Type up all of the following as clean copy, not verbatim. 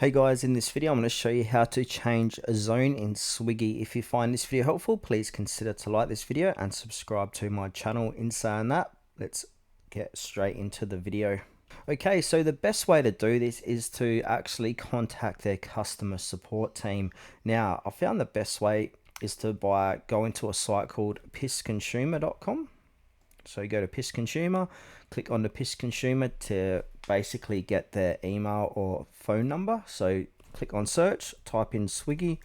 Hey guys, in this video I'm going to show you how to change a zone in Swiggy. If you find this video helpful, please consider to like this video and subscribe to my channel. In saying that, let's get straight into the video. Okay, so the best way to do this is to actually contact their customer support team. Now, I found the best way is to go into a site called pissconsumer.com. So you go to Piss Consumer, click on the Piss Consumer to basically get their email or phone number. So click on search, type in Swiggy,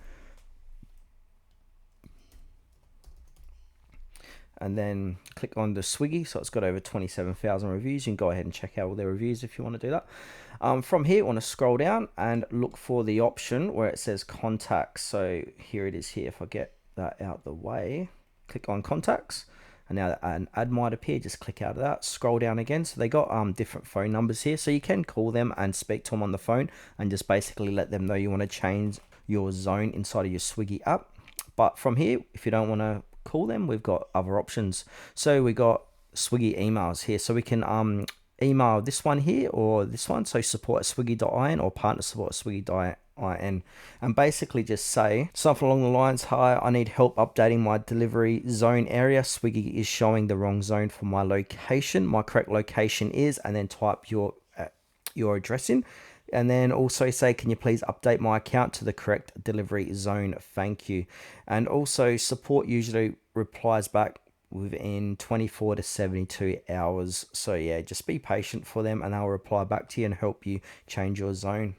and then click on the Swiggy. So it's got over 27,000 reviews. You can go ahead and check out all their reviews if you want to do that. From here, you want to scroll down and look for the option where it says contacts. So here it is here. If I get that out the way, click on contacts. And now an ad might appear, just click out of that, scroll down again. So they got different phone numbers here, so you can call them and speak to them on the phone and just basically let them know you want to change your zone inside of your Swiggy app. But from here, if you don't want to call them, we've got other options. So we got Swiggy emails here, so we can email this one here or this one, so support@swiggy.in or partner support@swiggy.in, and basically just say something along the lines, hi, I need help updating my delivery zone area. Swiggy is showing the wrong zone for my location. My correct location is, and then type your address in, and then also say, can you please update my account to the correct delivery zone? Thank you. And also support usually replies back within 24 to 72 hours. So yeah, just be patient for them and they'll reply back to you and help you change your zone.